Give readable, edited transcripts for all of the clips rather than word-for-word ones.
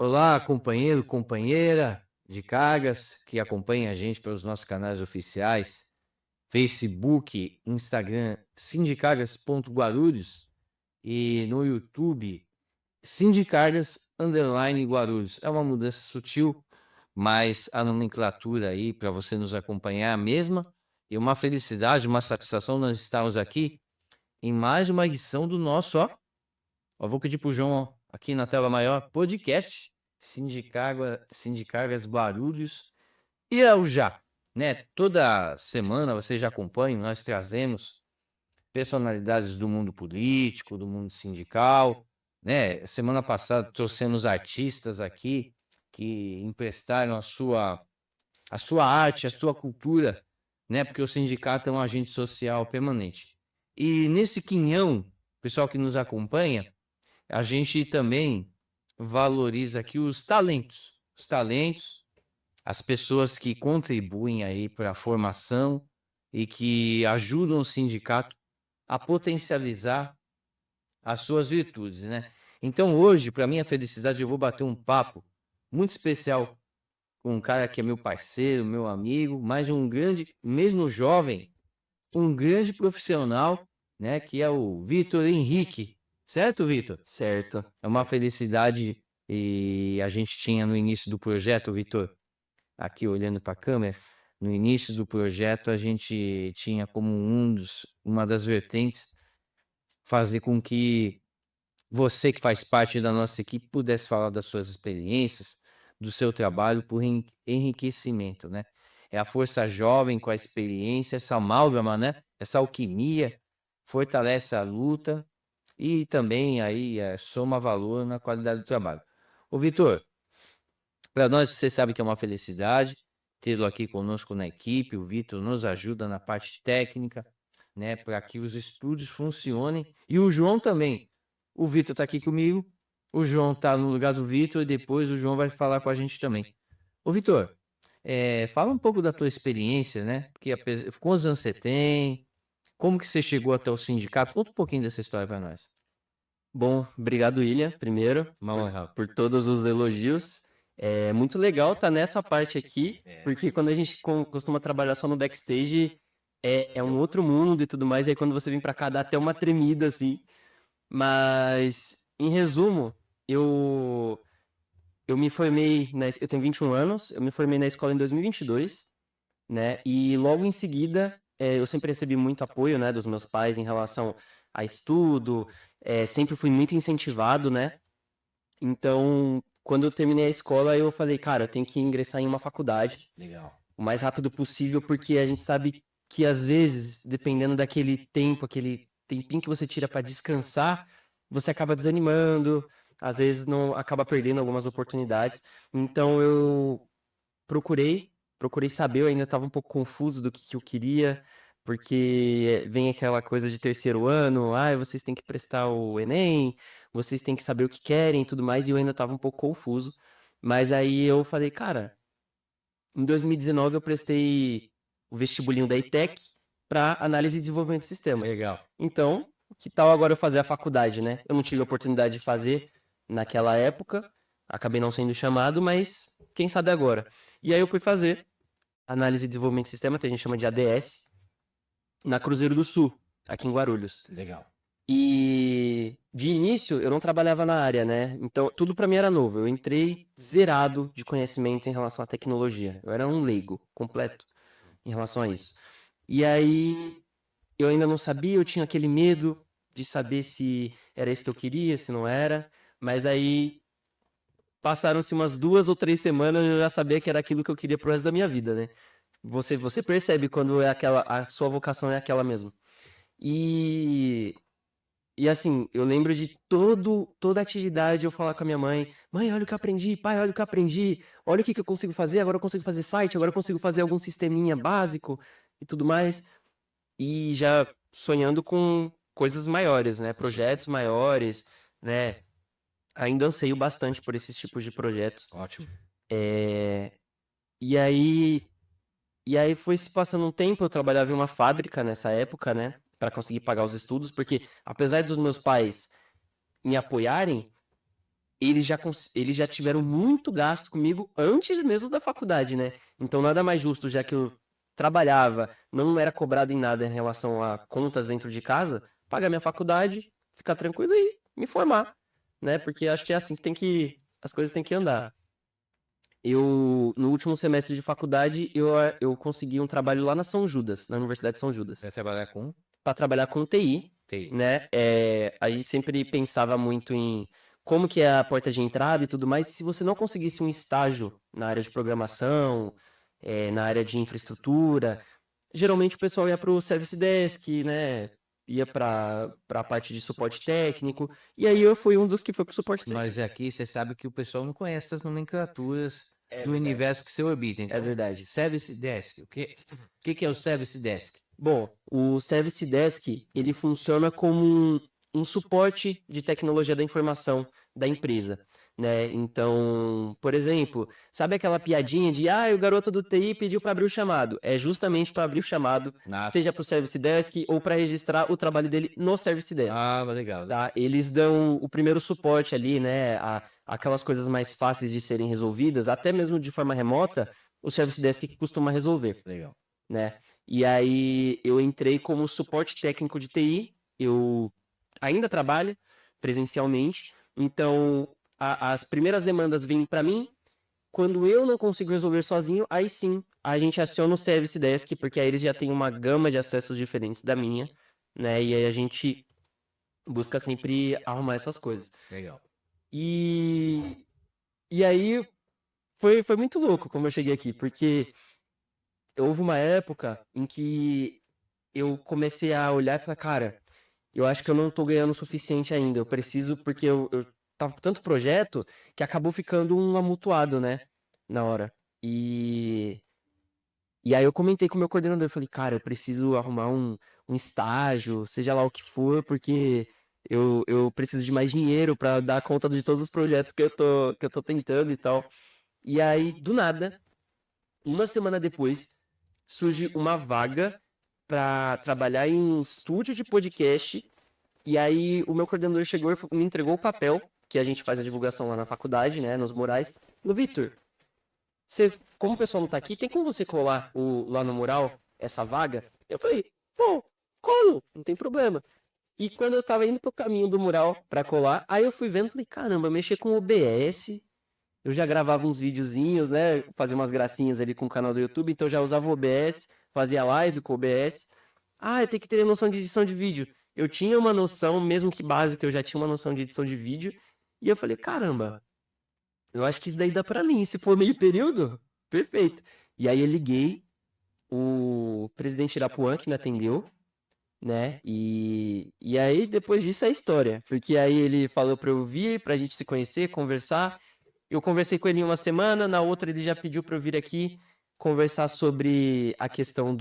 Olá, companheiro, companheira de cargas que acompanha a gente pelos nossos canais oficiais, Facebook, Instagram, sindicargas.guarulhos e no YouTube, sindicargas_Guarulhos. É uma mudança sutil, mas a nomenclatura aí para você nos acompanhar é a mesma. E uma felicidade, uma satisfação nós estarmos aqui em mais uma edição do nosso, ó, vou pedir para o João, ó, aqui na tela maior, podcast Sindicagas Guarulhos e é o já, né? Toda semana vocês já acompanham, nós trazemos personalidades do mundo político, do mundo sindical, né? Semana passada trouxemos artistas aqui que emprestaram a sua arte, a sua cultura, né? Porque o sindicato é um agente social permanente. E nesse quinhão, pessoal que nos acompanha, a gente também valoriza aqui os talentos, as pessoas que contribuem aí para a formação e que ajudam o sindicato a potencializar as suas virtudes, né. Então hoje, para minha felicidade, eu vou bater um papo muito especial com um cara que é meu parceiro, meu amigo, mas um grande, mesmo jovem, um grande profissional, né, que é o Vitor Henrique. Certo, Vitor? Certo. É uma felicidade e a gente tinha no início do projeto, Vitor, aqui olhando para a câmera, no início do projeto a gente tinha como uma das vertentes fazer com que você que faz parte da nossa equipe pudesse falar das suas experiências, do seu trabalho por enriquecimento, né? É a força jovem com a experiência, essa amálgama, né? Essa alquimia fortalece a luta e também aí, soma valor na qualidade do trabalho. Ô Vitor, para nós você sabe que é uma felicidade tê-lo aqui conosco na equipe, o Vitor nos ajuda na parte técnica, né, para que os estúdios funcionem, e o João também. O Vitor está aqui comigo, o João está no lugar do Vitor e depois o João vai falar com a gente também. Ô Vitor, fala um pouco da tua experiência, né, porque quantos anos você tem, como que você chegou até o sindicato? Conta um pouquinho dessa história para nós. Bom, obrigado, William, primeiro, Uma honra. por todos os elogios. É muito legal estar nessa parte aqui, porque quando a gente costuma trabalhar só no backstage, é um outro mundo e tudo mais, e aí quando você vem pra cá dá até uma tremida, assim. Mas, em resumo, eu, eu me formei, eu tenho 21 anos, eu me formei na escola em 2022, né? E logo em seguida, eu sempre recebi muito apoio, né, dos meus pais em relação a estudo, sempre fui muito incentivado, né? Então, quando eu terminei a escola, eu falei, cara, eu tenho que ingressar em uma faculdade Legal. o mais rápido possível, porque a gente sabe que às vezes, dependendo daquele tempo, aquele tempinho que você tira para descansar, você acaba desanimando, às vezes não acaba perdendo algumas oportunidades. Então eu Procurei, procurei saber, eu ainda estava um pouco confuso do que eu queria, porque vem aquela coisa de terceiro ano, vocês têm que prestar o Enem, vocês têm que saber o que querem e tudo mais, e eu ainda estava um pouco confuso. Mas aí eu falei, cara, em 2019 eu prestei o vestibulinho da ETEC para análise e desenvolvimento de sistema. Legal. Então, que tal agora eu fazer a faculdade, né? Eu não tive a oportunidade de fazer naquela época, acabei não sendo chamado, mas quem sabe agora. E aí eu fui fazer análise e desenvolvimento de sistema, que a gente chama de ADS, na Cruzeiro do Sul, aqui em Guarulhos. Legal. E de início eu não trabalhava na área, né? Então tudo para mim era novo. Eu entrei zerado de conhecimento em relação à tecnologia. Eu era um leigo completo em relação a isso. E aí eu ainda não sabia, eu tinha aquele medo de saber se era isso que eu queria, se não era. Mas aí passaram-se umas 2 ou 3 semanas, eu já sabia que era aquilo que eu queria pro resto da minha vida, né? Você percebe quando é aquela, a sua vocação é aquela mesmo. E e assim, eu lembro de toda atividade eu falar com a minha mãe: "Mãe, olha o que eu aprendi, pai, olha o que eu aprendi, olha o que que eu consigo fazer, agora eu consigo fazer site, agora eu consigo fazer algum sisteminha básico e tudo mais". E já sonhando com coisas maiores, né, projetos maiores, né. Ainda anseio bastante por esses tipos de projetos. Ótimo. Eh, e aí e aí foi se passando um tempo, eu trabalhava em uma fábrica nessa época, né, para conseguir pagar os estudos, porque apesar dos meus pais me apoiarem, eles já tiveram muito gasto comigo antes mesmo da faculdade, né? Então nada mais justo, já que eu trabalhava, não era cobrado em nada em relação a contas dentro de casa, pagar minha faculdade, ficar tranquilo e me formar, né? Porque acho que é assim que as coisas têm que andar. No último semestre de faculdade, eu consegui um trabalho lá na São Judas, na Universidade de São Judas, Vai trabalhar com para trabalhar com TI, TI. né? Aí sempre pensava muito em como que é a porta de entrada e tudo mais. Se você não conseguisse um estágio na área de programação, na área de infraestrutura, geralmente o pessoal ia para o Service Desk, né? Ia para a parte de suporte técnico. E aí eu fui um dos que foi para o suporte técnico. Mas aqui você sabe que o pessoal não conhece essas nomenclaturas É do verdade. universo que você orbita. É Então, verdade. Service Desk. O que é o Service Desk? Bom, o Service Desk, ele funciona como um suporte de tecnologia da informação da empresa, né? Então, por exemplo, sabe aquela piadinha de, o garoto do TI pediu para abrir o chamado? É justamente para abrir o chamado, Na... seja para o Service Desk ou para registrar o trabalho dele no Service Desk, Legal. tá? Eles dão o primeiro suporte ali, né? Aquelas coisas mais fáceis de serem resolvidas, até mesmo de forma remota, o Service Desk costuma resolver, Legal. né? E aí eu entrei como suporte técnico de TI, eu ainda trabalho presencialmente, então as primeiras demandas vêm para mim, quando eu não consigo resolver sozinho, aí sim, a gente aciona o Service Desk, porque aí eles já têm uma gama de acessos diferentes da minha, né? E aí a gente busca sempre arrumar essas coisas. Legal. E, e aí foi muito louco como eu cheguei aqui, porque houve uma época em que eu comecei a olhar e falar, cara, eu acho que eu não tô ganhando o suficiente ainda. Eu preciso, porque eu tava com tanto projeto que acabou ficando um amontoado, né? Na hora. E, e aí eu comentei com o meu coordenador, eu falei, cara, eu preciso arrumar um estágio, seja lá o que for, porque eu preciso de mais dinheiro para dar conta de todos os projetos que eu tô tentando e tal. E aí, do nada, uma semana depois, surge uma vaga para trabalhar em um estúdio de podcast. E aí o meu coordenador chegou e me entregou o papel, que a gente faz a divulgação lá na faculdade, né, nos murais. No Vitor, como o pessoal não tá aqui, tem como você colar lá no mural essa vaga? Eu falei, pô, colo, não tem problema. E quando eu tava indo pro caminho do mural pra colar, aí eu fui vendo, falei, caramba, mexer com OBS, eu já gravava uns videozinhos, né? Fazia umas gracinhas ali com o canal do YouTube, então eu já usava o OBS, fazia live com o OBS. Eu tenho que ter noção de edição de vídeo. Eu tinha uma noção, mesmo que básica, eu já tinha uma noção de edição de vídeo. E eu falei, caramba, eu acho que isso daí dá pra mim. Se for meio período, perfeito. E aí eu liguei o presidente Irapuã, que me atendeu, né? E aí, depois disso, é história. Porque aí ele falou pra eu vir, pra gente se conhecer, conversar. Eu conversei com ele em uma semana, na outra ele já pediu pra eu vir aqui conversar sobre a questão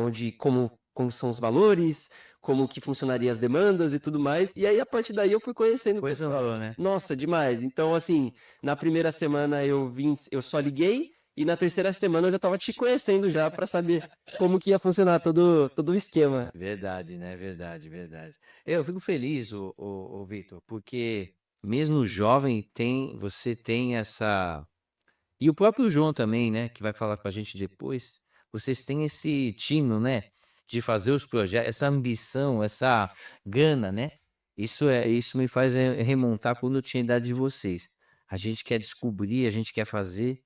de como são os valores, como que funcionaria as demandas e tudo mais. E aí, a partir daí, eu fui conhecendo o Coisa pessoal. boa, né? Nossa, demais. Então, assim, na primeira semana eu só liguei, e na terceira semana eu já tava te conhecendo já para saber como que ia funcionar todo o esquema. Verdade, né? Verdade, verdade. Eu fico feliz, o Vitor, porque mesmo jovem você tem essa. E o próprio João também, né? Que vai falar com a gente depois. Vocês têm esse tino, né? De fazer os projetos, essa ambição, essa gana, né? Isso me faz remontar quando eu tinha a idade de vocês. A gente quer descobrir, a gente quer fazer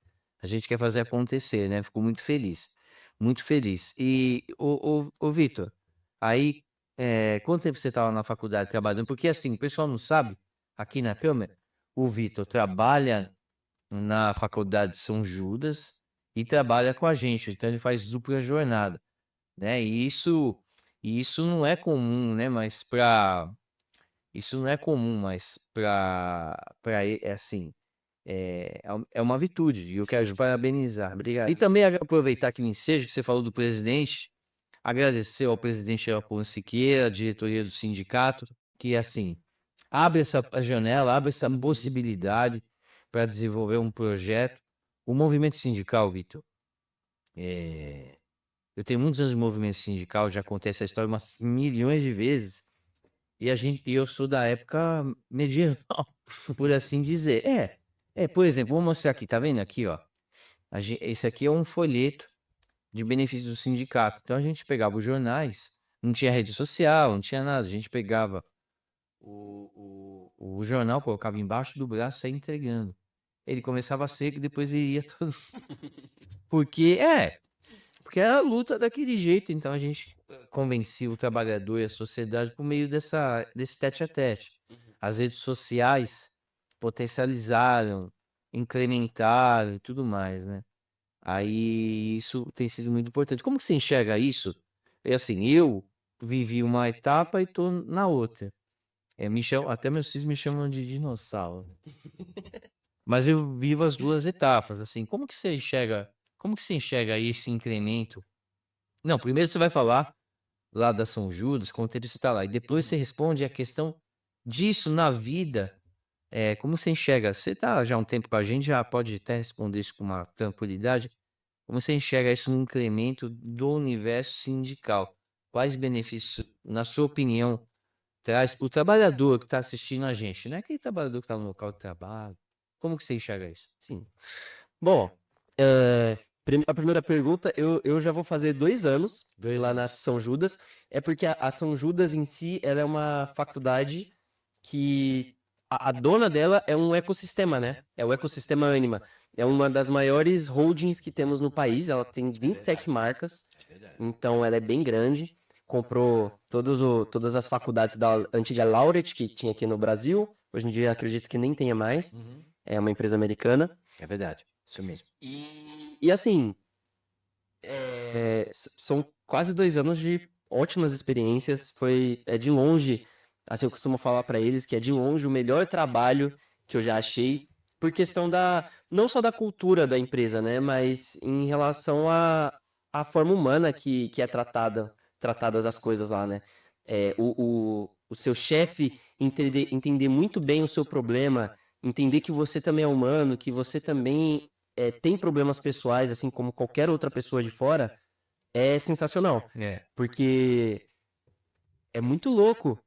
acontecer, né? Fico muito feliz, muito feliz. E o Vitor, aí, quanto tempo você estava na faculdade trabalhando? Porque assim, o pessoal não sabe, aqui na câmera, o Vitor trabalha na faculdade de São Judas e trabalha com a gente, então ele faz dupla jornada, né? E isso não é comum, né? Mas para isso não é comum, mas para é assim, é uma virtude e eu quero te parabenizar. Obrigado. E também aproveitar que me enseja que você falou do presidente, agradecer ao presidente Leopoldo Siqueira, a diretoria do sindicato, que assim abre essa janela, abre essa possibilidade para desenvolver um projeto. O movimento sindical, Vitor, eu tenho muitos anos de movimento sindical, já contei essa história umas milhões de vezes. eu sou da época medieval, por assim dizer. Por exemplo, vou mostrar aqui, tá vendo aqui, ó? Esse aqui é um folheto de benefícios do sindicato. Então a gente pegava os jornais, não tinha rede social, não tinha nada. A gente pegava o jornal, colocava embaixo do braço e saía entregando. Ele começava seco e depois ele ia todo. Porque porque era a luta daquele jeito. Então a gente convencia o trabalhador e a sociedade por meio desse tete a tete. As redes sociais potencializaram, incrementaram e tudo mais, né? Aí isso tem sido muito importante. Como que você enxerga isso? É assim, eu vivi uma etapa e tô na outra. Até meus filhos me chamam de dinossauro. Mas eu vivo as 2 etapas, assim. Como que você enxerga esse incremento? Não, primeiro você vai falar lá da São Judas, quanto ele está lá, e depois você responde a questão disso na vida. Como você enxerga? Você tá já há um tempo com a gente, já pode até responder isso com uma tranquilidade. Como você enxerga isso no incremento do universo sindical? Quais benefícios, na sua opinião, traz para o trabalhador que está assistindo a gente? Não é aquele trabalhador que está no local de trabalho. Como que você enxerga isso? Sim. Bom, a primeira pergunta, eu já vou fazer 2 anos lá na São Judas. É porque a São Judas em si, ela é uma faculdade que a dona dela é um ecossistema, né? É o ecossistema Anima. É uma das maiores holdings que temos no país. Ela tem 27 marcas, então ela é bem grande. Comprou todas as faculdades da antiga Laureate que tinha aqui no Brasil. Hoje em dia acredito que nem tenha mais. É uma empresa americana. É verdade, isso mesmo. E assim, são quase 2 anos de ótimas experiências. É de longe, assim, eu costumo falar para eles que é de longe o melhor trabalho que eu já achei, por questão não só da cultura da empresa, né, mas em relação à forma humana que é tratadas as coisas lá, né. O seu chefe entender muito bem o seu problema, entender que você também é humano, que você também tem problemas pessoais, assim como qualquer outra pessoa de fora, é sensacional. Porque é muito louco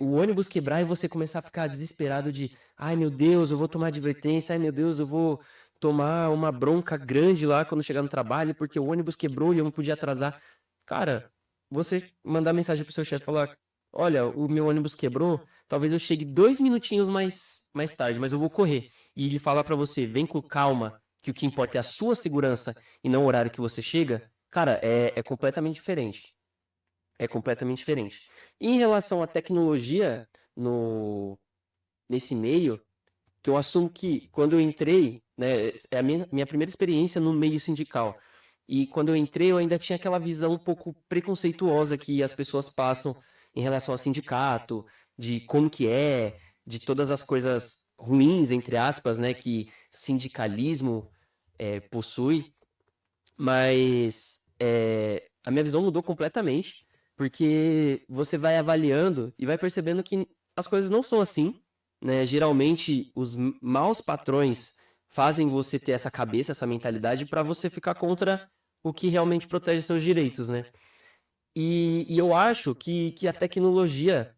o ônibus quebrar e você começar a ficar desesperado de ai meu Deus, eu vou tomar advertência, ai meu Deus, eu vou tomar uma bronca grande lá quando chegar no trabalho, porque o ônibus quebrou e eu não podia atrasar. Cara, você mandar mensagem pro seu chefe e falar, olha, o meu ônibus quebrou, talvez eu chegue 2 minutinhos mais tarde, mas eu vou correr. E ele falar pra você, vem com calma, que o que importa é a sua segurança e não o horário que você chega, cara, é completamente diferente. É completamente diferente. Em relação à tecnologia no nesse meio, que eu assumo que quando eu entrei, né, é a minha primeira experiência no meio sindical. E quando eu entrei, eu ainda tinha aquela visão um pouco preconceituosa que as pessoas passam em relação ao sindicato, de como que é, de todas as coisas ruins, entre aspas, né, que sindicalismo possui. Mas a minha visão mudou completamente, porque você vai avaliando e vai percebendo que as coisas não são assim, né? Geralmente, os maus patrões fazem você ter essa cabeça, essa mentalidade, para você ficar contra o que realmente protege seus direitos, né? E eu acho que a tecnologia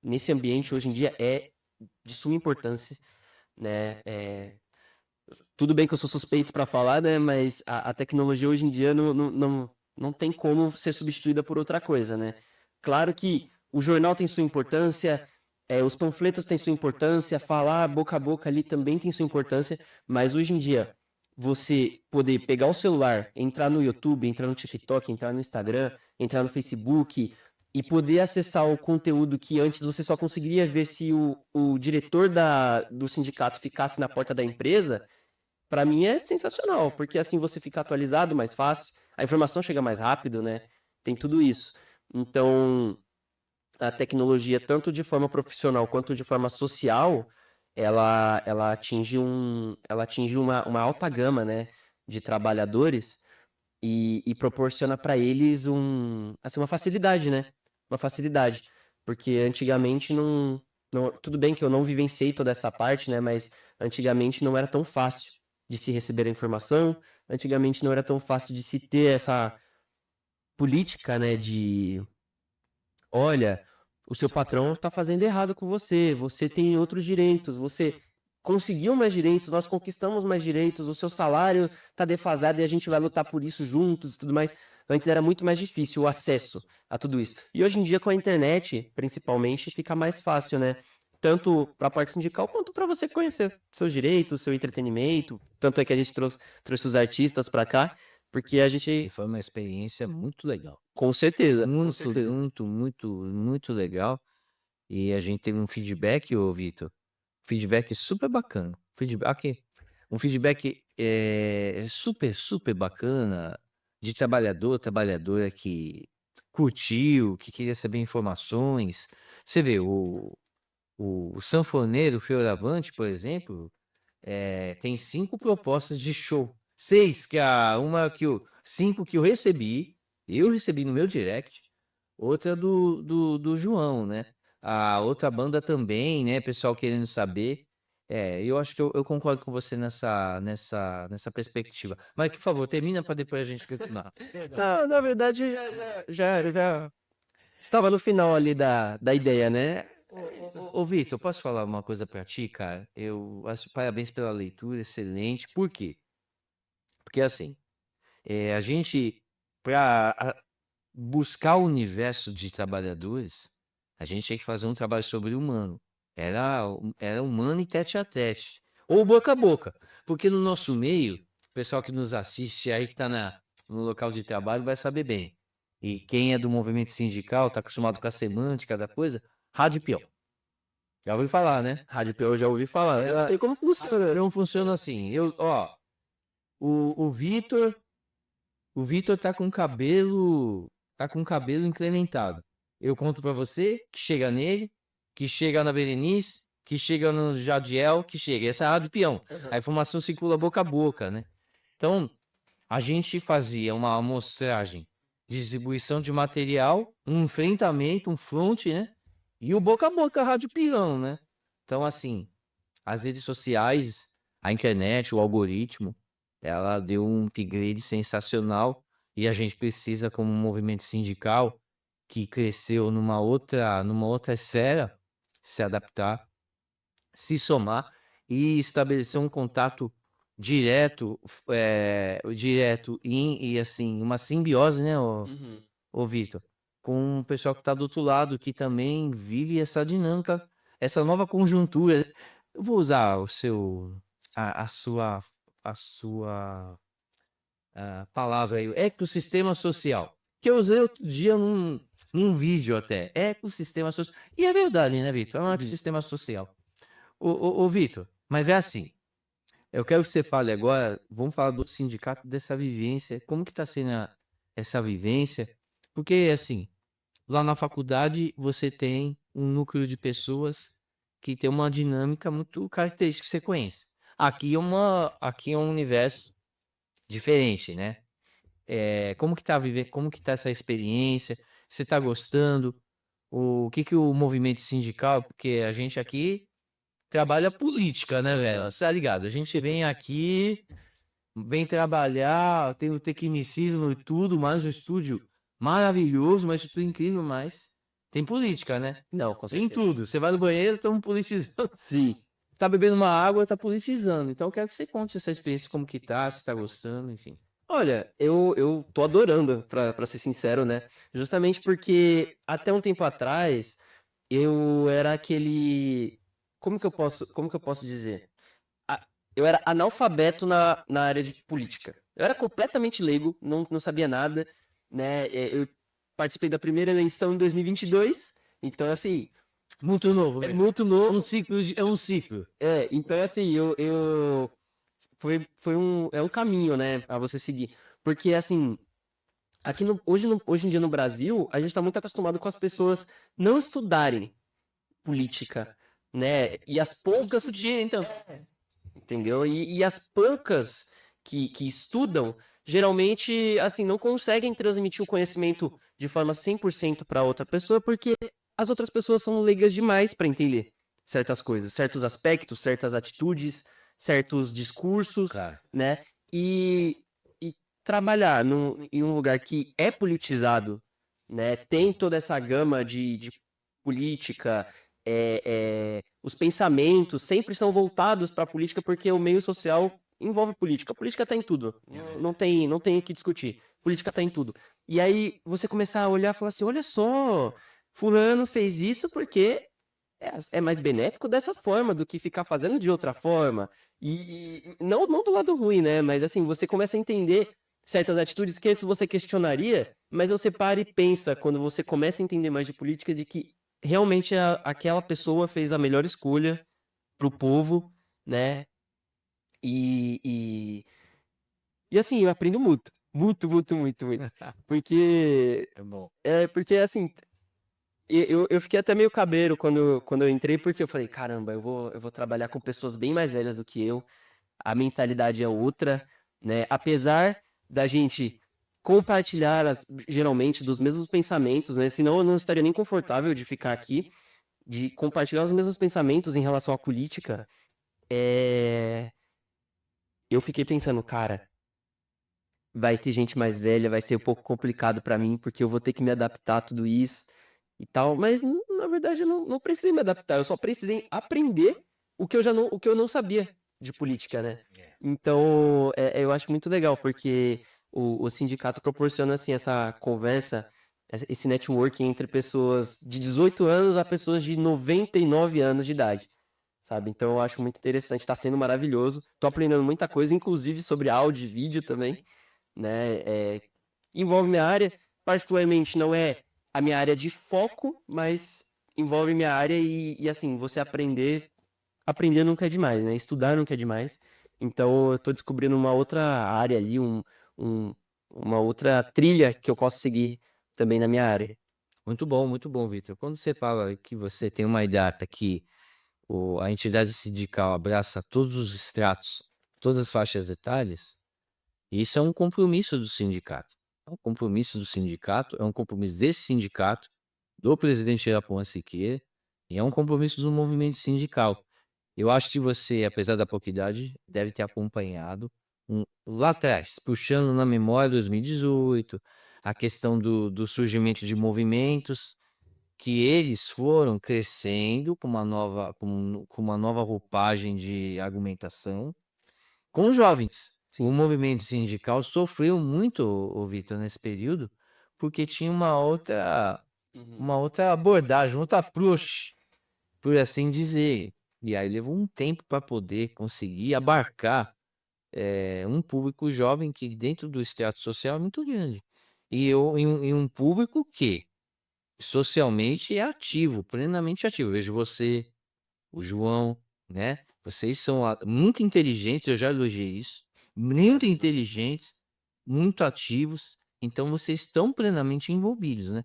nesse ambiente hoje em dia é de suma importância, né? Tudo bem que eu sou suspeito para falar, né? Mas a tecnologia hoje em dia não tem como ser substituída por outra coisa, né? Claro que o jornal tem sua importância, os panfletos têm sua importância, falar boca a boca ali também tem sua importância, mas hoje em dia, você poder pegar o celular, entrar no YouTube, entrar no TikTok, entrar no Instagram, entrar no Facebook e poder acessar o conteúdo que antes você só conseguiria ver se o diretor do sindicato ficasse na porta da empresa. Para mim é sensacional, porque assim você fica atualizado mais fácil, a informação chega mais rápido, né? Tem tudo isso. Então, a tecnologia, tanto de forma profissional quanto de forma social, ela atinge uma alta gama, né, de trabalhadores e proporciona para eles assim, uma facilidade, né? Uma facilidade. Porque antigamente tudo bem que eu não vivenciei toda essa parte, né? Mas antigamente não era tão fácil de se receber a informação, antigamente não era tão fácil de se ter essa política, né? De olha, o seu patrão está fazendo errado com você, você tem outros direitos, você conseguiu mais direitos, nós conquistamos mais direitos, o seu salário está defasado e a gente vai lutar por isso juntos e tudo mais. Antes era muito mais difícil o acesso a tudo isso. E hoje em dia, com a internet, principalmente, fica mais fácil, né? Tanto para a parte sindical quanto para você conhecer seus direitos, seu entretenimento. Tanto é que a gente trouxe os artistas para cá, porque a E gente. foi uma experiência muito legal. Com certeza, com Muito, certeza. muito, muito, muito legal. E a gente teve um feedback, ô Vitor, feedback super bacana. Um feedback super, super bacana de trabalhador, trabalhadora que curtiu, que queria saber informações. Você vê, o sanfoneiro Fioravante, por exemplo, tem 5 propostas de show. 6 que a uma que eu 5 que eu recebi no meu direct, outra do João, né. A outra banda também, né, pessoal querendo saber. Eu acho que eu concordo com você nessa perspectiva. Mas, por favor, termina para depois a gente continuar. Na verdade, já estava no final ali da ideia, né? Ô Vitor, posso falar uma coisa pra ti, cara? Eu acho parabéns pela leitura, excelente. Por quê? Porque assim, a gente para buscar o universo de trabalhadores, a gente tinha que fazer um trabalho sobre-humano. Era humano e tete a tete, ou boca a boca, porque no nosso meio, o pessoal que nos assiste aí que está no local de trabalho vai saber bem. E quem é do movimento sindical, está acostumado com a semântica da coisa, rádio peão. Já ouviu falar, né? Rádio P eu já ouvi falar. Eu não sei como funciona. Não funciona assim. O Vitor O Vitor tá com o cabelo incrementado. Eu conto pra você que chega nele, que chega na Berenice, que chega no Jadiel, que chega. Essa é a rádio peão. A informação circula boca a boca, né? Então, a gente fazia uma amostragem de distribuição de material, um enfrentamento, um front, né? E o boca a boca rádio peão, né? Então, assim, as redes sociais, a internet, o algoritmo, ela deu um upgrade sensacional e a gente precisa, como um movimento sindical que cresceu numa outra esfera, se adaptar, se somar e estabelecer um contato direto, direto e assim, uma simbiose, né, Uhum. ô Vitor, com o pessoal que está do outro lado, que também vive essa dinâmica, essa nova conjuntura. Eu vou usar a sua palavra aí, ecossistema social, que eu usei outro dia num vídeo até, ecossistema social. E é verdade, né, Vitor? É um Uhum. ecossistema social. Ô Vitor, mas é assim, eu quero que você fale agora, vamos falar do sindicato, dessa vivência, como que está sendo essa vivência, porque assim, lá na faculdade você tem um núcleo de pessoas que tem uma dinâmica muito característica que você conhece. Aqui é um universo diferente, né? Como que tá essa experiência? Você tá gostando? O que que o movimento sindical, porque a gente aqui trabalha política, né, velho? Você tá ligado? A gente vem aqui, vem trabalhar, tem o tecnicismo e tudo, mais o estúdio maravilhoso, mas tudo incrível, mas tem política, né? Não, com Tem certeza. tudo. Você vai no banheiro, estão politizando. Sim. Tá bebendo uma água, tá politizando. Então eu quero que você conte essa experiência, como que tá, se tá gostando, enfim. Olha, eu tô adorando, pra ser sincero, né? Justamente porque até um tempo atrás eu era aquele. Como que eu posso dizer? A- Eu era analfabeto na área de política. Eu era completamente leigo, não sabia nada, né? Eu participei da primeira eleição em 2022, então assim, Muito novo, é velho. muito É um novo. ciclo, é um ciclo. Então assim, foi um caminho, né, a você seguir. Porque assim, aqui hoje em dia no Brasil, a gente está muito acostumado com as pessoas não estudarem política, né? E as poucas, Isso dia, então. entendeu? E as poucas que estudam, geralmente, assim, não conseguem transmitir o conhecimento de forma 100% para outra pessoa, porque as outras pessoas são leigas demais para entender certas coisas, certos aspectos, certas atitudes, certos discursos, Claro. né? E trabalhar em um lugar que é politizado, né? Tem toda essa gama de política, os pensamentos sempre são voltados para a política porque o meio social envolve política. A política está em tudo, não tem o que discutir. Política está em tudo. E aí você começar a olhar e falar assim, olha só, fulano fez isso porque é mais benéfico dessa forma do que ficar fazendo de outra forma. E não do lado ruim, né? Mas assim, você começa a entender certas atitudes que antes você questionaria, mas você para e pensa, quando você começa a entender mais de política, de que realmente aquela pessoa fez a melhor escolha pro povo, né? E, e, e assim, eu aprendo muito. Muito, muito, muito, muito. Porque, É bom. porque assim, eu fiquei até meio cabreiro quando eu entrei, porque eu falei, caramba, eu vou trabalhar com pessoas bem mais velhas do que eu, a mentalidade é outra, né? Apesar da gente compartilhar geralmente dos mesmos pensamentos, né? Senão eu não estaria nem confortável de ficar aqui, de compartilhar os mesmos pensamentos em relação à política. É... Eu fiquei pensando, cara, vai ter gente mais velha, vai ser um pouco complicado pra mim, porque eu vou ter que me adaptar a tudo isso e tal, mas na verdade eu não precisei me adaptar, eu só precisei aprender o que eu não sabia de política, né? Então, eu acho muito legal, porque o sindicato proporciona, assim, essa conversa, esse networking entre pessoas de 18 anos a pessoas de 99 anos de idade, sabe? Então, eu acho muito interessante, tá sendo maravilhoso, tô aprendendo muita coisa, inclusive sobre áudio e vídeo também, né? Envolve minha área, particularmente não é a minha área de foco, mas envolve minha área e assim, você aprender nunca é demais, né? Estudar nunca é demais. Então eu tô descobrindo uma outra área ali, um- uma outra trilha que eu posso seguir também na minha área. Muito bom, Vitor. Quando você fala que você tem uma data que a entidade sindical abraça todos os estratos, todas as faixas etárias, isso é um compromisso do sindicato. É um compromisso do sindicato, é um compromisso desse sindicato, do presidente Irapuan Siqueira, e é um compromisso do movimento sindical. Eu acho que você, apesar da pouca idade, deve ter acompanhado lá atrás, puxando na memória 2018, a questão do surgimento de movimentos, que eles foram crescendo com uma nova roupagem de argumentação com os jovens. O Sim. movimento sindical sofreu muito, ô Vitor, nesse período, porque tinha Uhum. uma outra abordagem, um outro approach, por assim dizer. E aí levou um tempo para poder conseguir abarcar um público jovem que dentro do extrato social é muito grande. E um público que socialmente é ativo, plenamente ativo. Eu vejo você, o João, né? Vocês são muito inteligentes, eu já elogiei isso. Muito inteligentes, muito ativos. Então vocês estão plenamente envolvidos, né?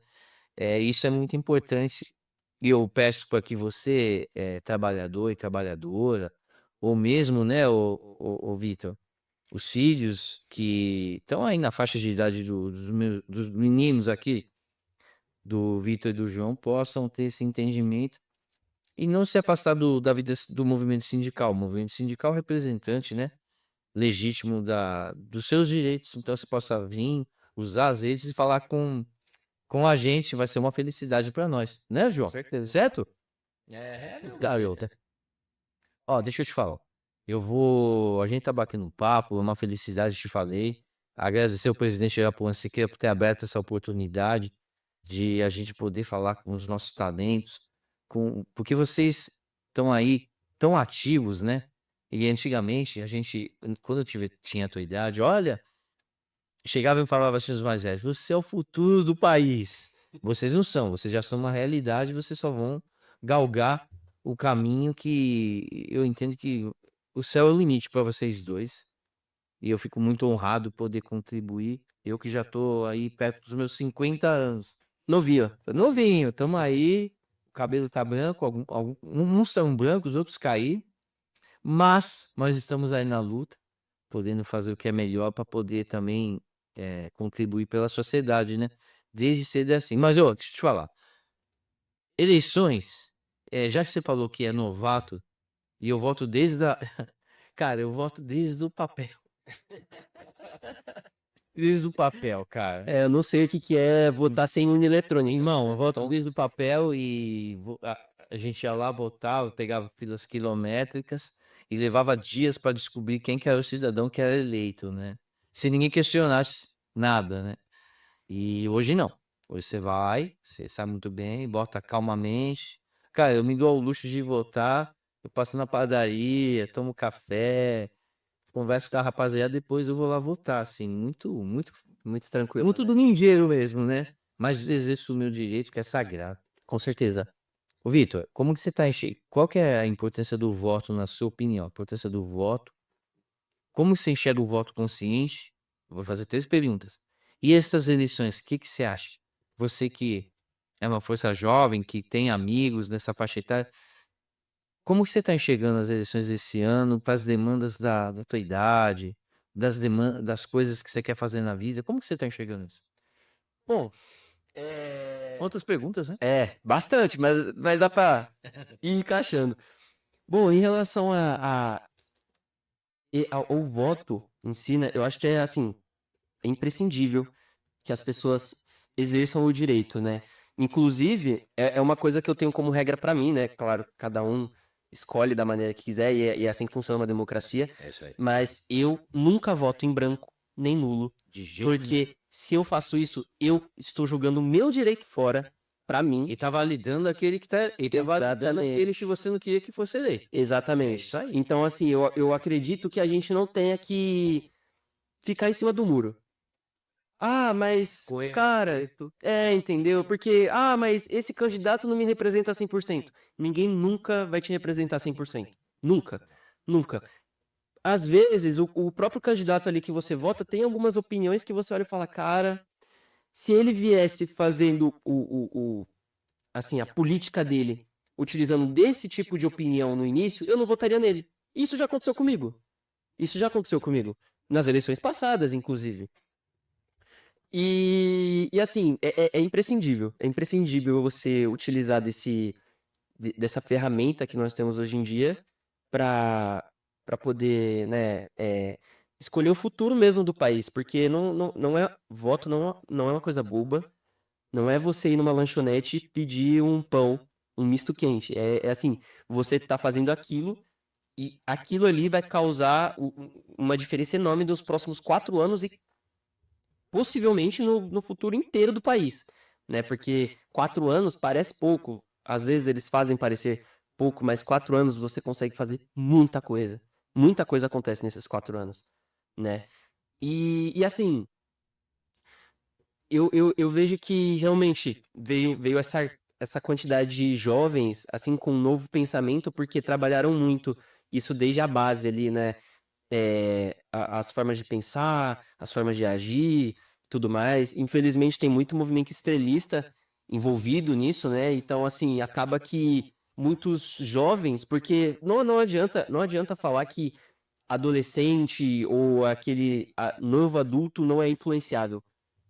Isso é muito importante. E eu peço para que você, trabalhador e trabalhadora, ou mesmo, né, o Vitor, os filhos que estão aí na faixa de idade dos meninos aqui, do Vitor e do João, possam ter esse entendimento e não se afastar da vida do movimento sindical. O movimento sindical é representante, né, legítimo dos seus direitos. Então você possa vir, usar as redes e falar com a gente, vai ser uma felicidade para nós, né, João? Certeza. Certo? Meu Garota. Ó, deixa eu te falar. A gente tá batendo um papo, é uma felicidade, te falei. Agradecer ao presidente Irapuan Siqueira por ter aberto essa oportunidade de a gente poder falar com os nossos talentos, porque vocês estão aí tão ativos, né? E antigamente, quando tinha a tua idade, olha, chegava e falava assim os mais velhos: "Você é o futuro do país". Vocês não são, vocês já são uma realidade, vocês só vão galgar o caminho que eu entendo que o céu é o limite para vocês 2 e eu fico muito honrado poder contribuir, eu que já tô aí perto dos meus 50 anos. Novinho, novinho, tamo aí, o cabelo tá branco, uns são brancos, outros caíram, mas nós estamos aí na luta, podendo fazer o que é melhor para poder também, contribuir pela sociedade, né. Desde cedo é assim. Mas ó, deixa eu te falar, eleições, já que você falou que é novato, e eu voto desde a cara, eu voto desde o papel. desde o papel, cara. Eu não sei o que que é votar sem urna eletrônica. Irmão, eu voto Então, desde o papel e a gente ia lá, votava, pegava filas quilométricas e levava dias para descobrir quem que era o cidadão que era eleito, né. Se ninguém questionasse nada, né. E hoje não. Hoje você vai, você sabe muito bem, bota calmamente. Cara, eu me dou ao luxo de votar, eu passo na padaria, tomo café, converso com a rapaziada, depois eu vou lá votar, assim, muito tranquilo, muito né? domingueiro mesmo, né. Mas exerço o meu direito que é sagrado. Com certeza. Ô Vitor, como que você tá qual que é a importância do voto na sua opinião? A importância do voto, como você enxerga o voto consciente? Vou fazer 3 perguntas. E essas eleições, o que que você acha? Você que é uma força jovem, que tem amigos nessa faixa etária, como que você está enxergando as eleições desse ano para as demandas da tua idade, das coisas que você quer fazer na vida, como que você está enxergando isso? Bom, Outras perguntas, né? bastante, mas vai dar pra ir encaixando. Bom, em relação ao voto em si, né, eu acho que é assim, é imprescindível que as pessoas exerçam o direito, né. Inclusive, é uma coisa que eu tenho como regra pra mim, né, claro, cada um escolhe da maneira que quiser e é assim que funciona uma democracia, É isso aí. mas eu nunca voto em branco nem nulo, De jeito nenhum. porque se eu faço isso, eu estou jogando o meu direito fora pra mim. E tá validando aquele que tá e tá validando Exatamente. aquele que você não queria que fosse eleito. É Exatamente. isso aí. Então, assim, eu acredito que a gente não tenha que ficar em cima do muro. Ah, mas, cara, Correto. entendeu? Porque, mas esse candidato não me representa 100%. Ninguém nunca vai te representar 100%. Nunca, nunca. Às vezes, o próprio candidato ali que você vota tem algumas opiniões que você olha e fala, cara, se ele viesse fazendo assim, a política dele, utilizando desse tipo de opinião no início, eu não votaria nele. Isso já aconteceu comigo. Isso já aconteceu comigo. Nas eleições passadas, inclusive. E assim, é imprescindível você utilizar dessa ferramenta que nós temos hoje em dia para poder, né, escolher o futuro mesmo do país, porque não é voto não é uma coisa boba, não é você ir numa lanchonete e pedir um pão, um misto quente, é assim, você tá fazendo aquilo e aquilo ali vai causar uma diferença enorme nos próximos 4 anos e possivelmente no futuro inteiro do país, né? Porque 4 anos parece pouco. Às vezes eles fazem parecer pouco, mas 4 anos você consegue fazer muita coisa. Muita coisa acontece nesses 4 anos, né? E assim, eu vejo que realmente veio essa quantidade de jovens, assim, com um novo pensamento, porque trabalharam muito isso desde a base ali, né? As formas de pensar, as formas de agir, tudo mais. Infelizmente tem muito movimento estrelista envolvido nisso, né? Então, assim, acaba que muitos jovens, porque não adianta falar que adolescente ou aquele novo adulto não é influenciável.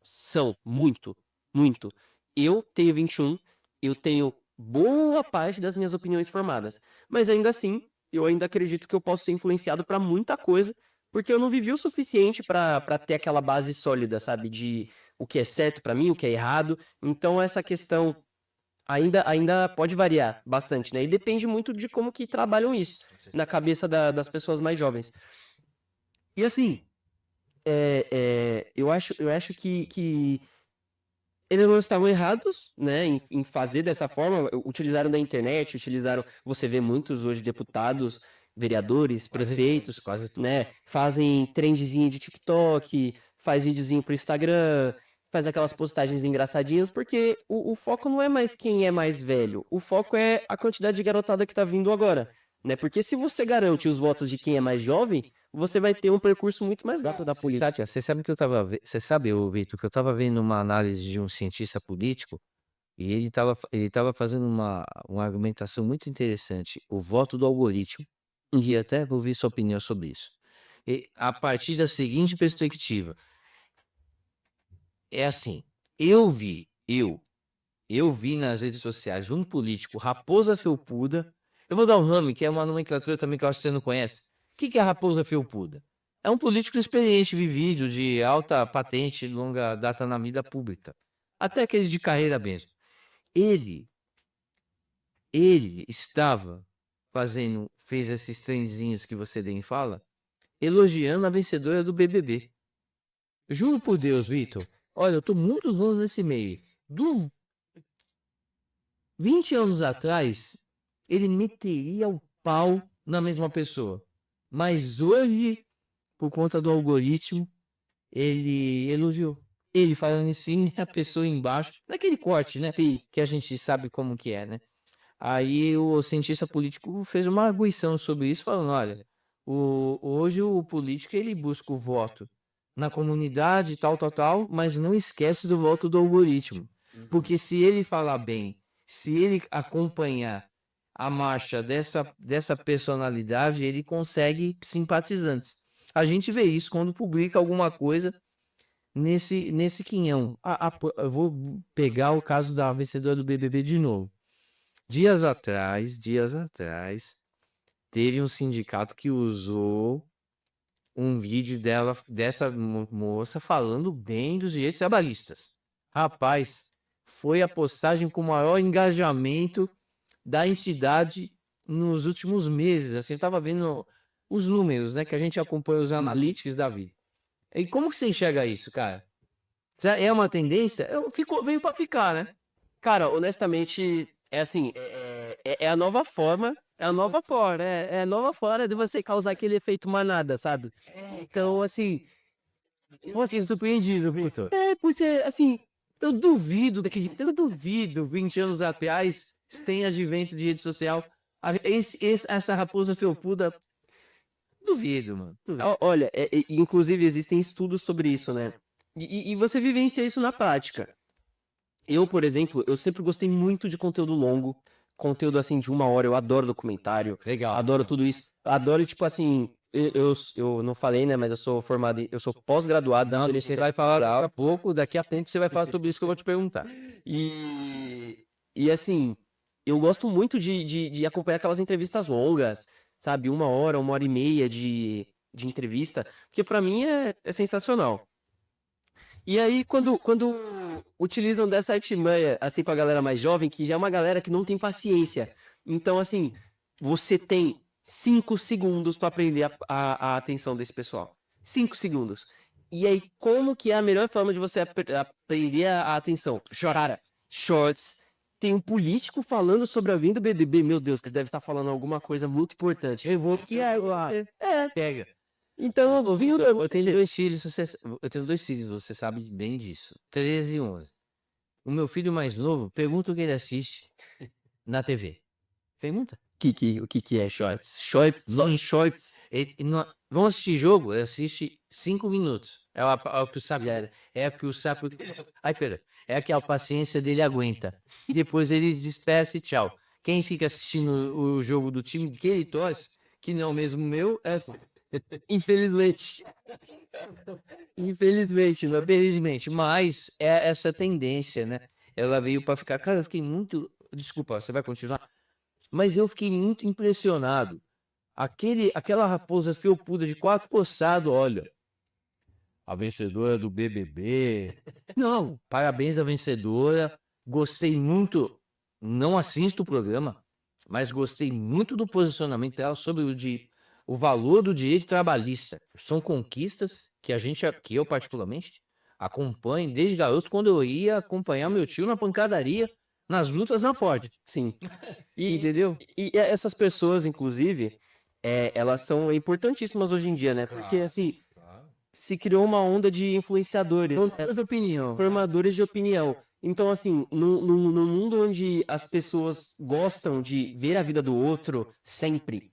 São, muito, muito. Eu tenho 21, eu tenho boa parte das minhas opiniões formadas, mas ainda assim, eu ainda acredito que eu posso ser influenciado para muita coisa, porque eu não vivi o suficiente para ter aquela base sólida, sabe, de o que é certo para mim, o que é errado. Então essa questão ainda pode variar bastante, né? E depende muito de como que trabalham isso na cabeça das pessoas mais jovens. E assim, eu acho que eles não estavam errados, né, em fazer dessa forma, utilizaram da internet, você vê muitos hoje deputados, vereadores, prefeitos, Quase tudo. né, fazem trendzinho de TikTok, faz videozinho pro Instagram, faz aquelas postagens engraçadinhas, porque o foco não é mais quem é mais velho, o foco é a quantidade de garotada que tá vindo agora, né, porque se você garante os votos de quem é mais jovem, você vai ter um percurso muito mais rápido da política. Kátia, você sabe que eu estava você sabe, ô Vitor, que eu estava vendo uma análise de um cientista político, e ele estava fazendo uma argumentação muito interessante, o voto do algoritmo, e Uhum. até vou ouvir sua opinião sobre isso. A partir da seguinte perspectiva, é assim, eu vi nas redes sociais de um político, Raposa Felpuda, eu vou dar um nome, que é uma nomenclatura também que eu acho que você não conhece. O que que é a Raposa Felpuda? É um político experiente, vivido, de alta patente, longa data na vida pública. Até aqueles de carreira mesmo. Ele ele estava fez esses trenzinhos que você bem fala, elogiando a vencedora do BBB. Juro por Deus, Vitor, olha, eu tô muitos anos nesse meio. Do 20 anos atrás, ele meteria o pau na mesma pessoa. Mas hoje, por conta do algoritmo, ele elogiou. Ele falando assim, a pessoa embaixo, naquele corte, né? Que a gente sabe como que é, né? Aí o cientista político fez uma arguição sobre isso, falando: olha, hoje o político ele busca o voto na comunidade, tal, tal, tal, mas não esquece do voto do algoritmo. Porque se ele falar bem, se ele acompanhar a marcha dessa personalidade, ele consegue simpatizantes. A gente vê isso quando publica alguma coisa nesse quinhão. Eu vou pegar o caso da vencedora do BBB de novo. Dias atrás, teve um sindicato que usou um vídeo dessa moça falando bem dos direitos trabalhistas. Rapaz, foi a postagem com maior engajamento da entidade nos últimos meses. Assim, eu tava vendo os números, né, que a gente acompanha os analytics da vida. E como que você enxerga isso, cara? É uma tendência? Veio para ficar, né? Cara, honestamente, é assim, é a nova forma, é a nova forma de você causar aquele efeito manada, sabe? Então, assim, Como assim, surpreendido, Vitor? pois é, assim, Eu duvido, 20 anos atrás, tem advento de rede social. Essa raposa felpuda, duvido, mano. Duvido. olha, inclusive existem estudos sobre isso, né? E você vivencia isso na prática. Eu, por exemplo, eu sempre gostei muito de conteúdo longo, conteúdo assim de 1 hora, eu adoro documentário, Legal. adoro tudo isso. Adoro, tipo assim, eu não falei, né, mas eu sou formado, eu sou pós-graduado Não, em você vai falar daqui a pouco, daqui a tempo você vai falar sobre isso que eu vou te perguntar. E assim, eu gosto muito de acompanhar aquelas entrevistas longas, sabe? 1 hora, 1 hora e meia de entrevista, porque pra mim é sensacional. E aí, quando utilizam dessa artimanha, assim, pra galera mais jovem, que já é uma galera que não tem paciência. Então, assim, você tem 5 segundos pra prender a atenção desse pessoal. 5 segundos. E aí, como que é a melhor forma de você prender a atenção? Cara, shorts. Tem um político falando sobre a vinda do BBB. Meu Deus, que deve estar falando alguma coisa muito importante. Eu vou que Pega. Então, Eu tenho 2 filhos, eu tenho 2 filhos, você sabe bem disso, 13 e 11. O meu filho mais novo, pergunta o que ele assiste na TV. Pergunta. O que que é shorts? Shorts, só em shorts. Vamos assistir jogo? Ele assiste 5 minutos. É o que o sabe, é o que o sapo. Ai, pera. É o que a paciência dele aguenta. E depois ele dispersa e tchau. Quem fica assistindo o jogo do time que ele torce, que não é o mesmo meu, Infelizmente. infelizmente, não é felizmente, mas é essa tendência, né? Ela veio para ficar. Cara, eu fiquei muito. Desculpa, você vai continuar? Mas eu fiquei muito impressionado. Aquela raposa felpuda de 4 coçados, olha. A vencedora do BBB. Não, parabéns à vencedora. Gostei muito. Não assisto o programa, mas gostei muito do posicionamento dela sobre o valor do direito trabalhista. São conquistas que eu particularmente acompanho desde garoto, quando eu ia acompanhar meu tio na pancadaria, nas lutas na pod. Sim. Entendeu? E essas pessoas, inclusive, elas são importantíssimas hoje em dia, né? Porque, assim, se criou uma onda de influenciadores, Opinião. formadores de opinião. Então, assim, no mundo onde as pessoas gostam de ver a vida do outro, sempre,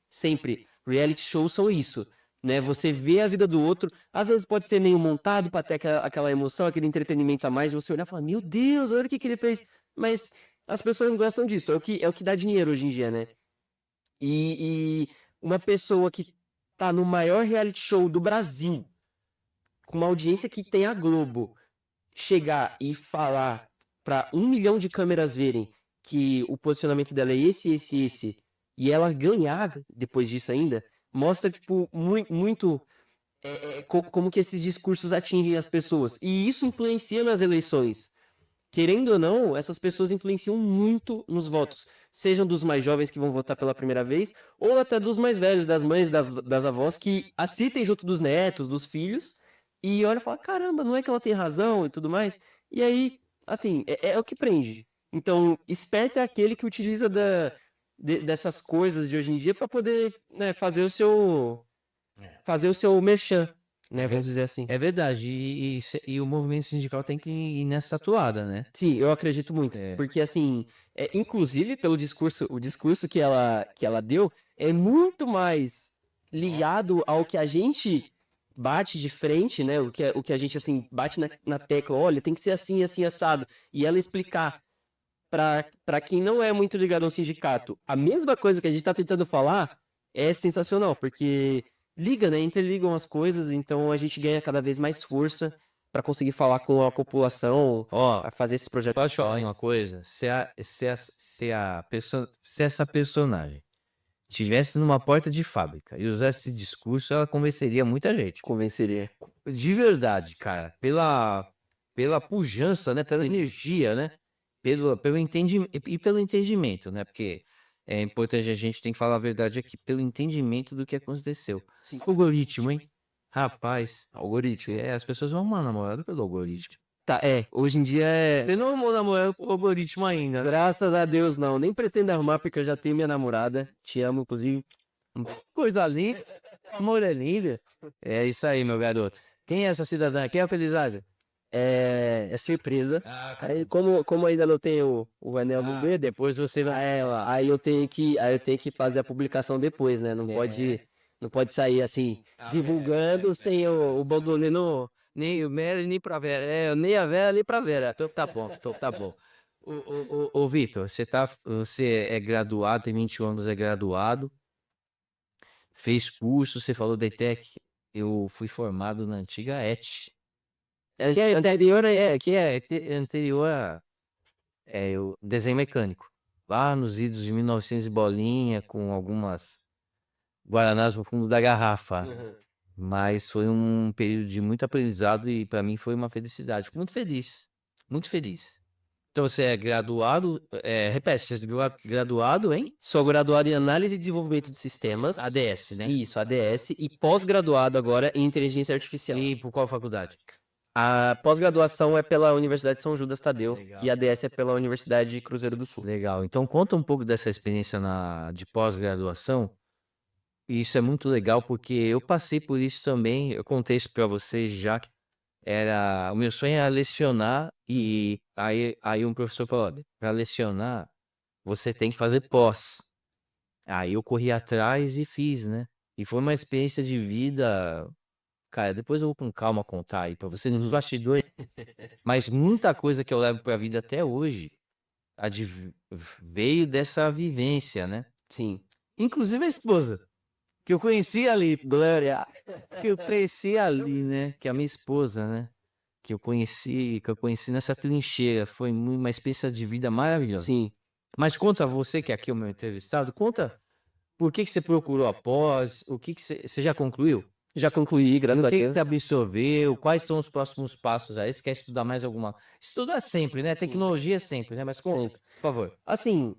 reality shows são isso, né? Você vê a vida do outro, às vezes pode ser meio montado para ter aquela emoção, aquele entretenimento a mais, você olhar e falar, meu Deus, olha o que ele fez. Mas as pessoas não gostam disso, é o que dá dinheiro hoje em dia, né? E uma pessoa que tá no maior reality show do Brasil, com uma audiência que tem a Globo, chegar e falar para 1 milhão de câmeras verem que o posicionamento dela é esse, e ela ganhar depois disso ainda, mostra, tipo, muito, como que esses discursos atingem as pessoas. E isso influencia nas eleições. Querendo ou não, essas pessoas influenciam muito nos votos, sejam dos mais jovens que vão votar pela primeira vez, ou até dos mais velhos, das mães, das avós, que assistem junto dos netos, dos filhos, e olham e falam, caramba, não é que ela tem razão e tudo mais. E aí, assim, é o que prende. Então, esperto é aquele que utiliza dessas coisas de hoje em dia para poder, né, fazer o seu merchan, né, vamos dizer assim. É verdade, e o movimento sindical tem que ir nessa toada, né? Sim, eu acredito muito, É. porque assim, inclusive pelo discurso, o discurso que ela deu é muito mais ligado ao que a gente bate de frente, né? O que a gente assim bate na tecla, olha, tem que ser assim, assim, assado, e ela explicar para quem não é muito ligado ao sindicato, a mesma coisa que a gente está tentando falar é sensacional, porque liga, né? Interligam as coisas, então a gente ganha cada vez mais força para conseguir falar com a população, Ó, a fazer esse projeto. posso te falar uma coisa? Se essa personagem tivesse numa porta de fábrica e usasse esse discurso, ela convenceria muita gente. Convenceria. De verdade, cara, pela pujança, né, pela energia, né, pelo entendimento, né, porque é importante, a gente tem que falar a verdade aqui, pelo entendimento do que aconteceu. Sim. Algoritmo, hein? Rapaz, Algoritmo. as pessoas vão amar namorado pelo algoritmo. Tá, hoje em dia Eu não amo namorado pelo algoritmo ainda, né? graças a Deus não, nem pretendo arrumar porque eu já tenho minha namorada, te amo, inclusive. Coisa linda, amor é linda. É isso aí, meu garoto. Quem é essa cidadã? Quem é a Felizardo? É surpresa. Ah, Aí, como ainda não tenho o anel do dedo, depois você vai. aí eu tenho que fazer a publicação depois, né? Não pode sair assim, divulgando sem o Baldolino, Nem o Mary, nem pra Vera. É, nem a Vera, nem pra Vera. Então tá bom, então tá bom. Ô, Vitor, você é graduado, tem 21 anos, é graduado, fez curso, você falou da ETEC. Eu fui formado na antiga ET, que é anterior a o desenho mecânico. Lá nos idos de 1900 e bolinha, com algumas guaranás no fundo da garrafa. Mas foi um período de muito aprendizado e para mim foi uma felicidade. Fico muito feliz, muito feliz. Então você é graduado, repete, você é graduado em Sou graduado em Análise e Desenvolvimento de Sistemas. ADS, né? Isso, ADS, e pós-graduado agora em Inteligência Artificial. E por qual faculdade? A pós-graduação é pela Universidade São Judas Tadeu Legal. e a ADS é pela Universidade Cruzeiro do Sul. Legal. Então conta um pouco dessa experiência de pós-graduação. Isso é muito legal porque eu passei por isso também. Eu contei isso para vocês já. O meu sonho era lecionar e aí um professor falou, para lecionar você tem que fazer pós. Aí eu corri atrás e fiz, né? E foi uma experiência de vida, cara, depois eu vou com calma contar aí pra você nos bastidores, mas muita coisa que eu levo pra vida até hoje veio dessa vivência, né? Sim. Inclusive a esposa, que eu conheci ali, Glória, que eu conheci ali, né? Que é a minha esposa, né? Que eu conheci nessa trincheira, foi uma experiência de vida maravilhosa. Sim. Mas conta você, que aqui é o meu entrevistado, conta por que você procurou após, o que você já concluiu? Já concluí, graças O a que Deus. você absorveu? Quais são os próximos passos aí? Você quer estudar mais alguma? Estudar sempre, né? Tecnologia sempre, né? Mas conta, por favor. Assim,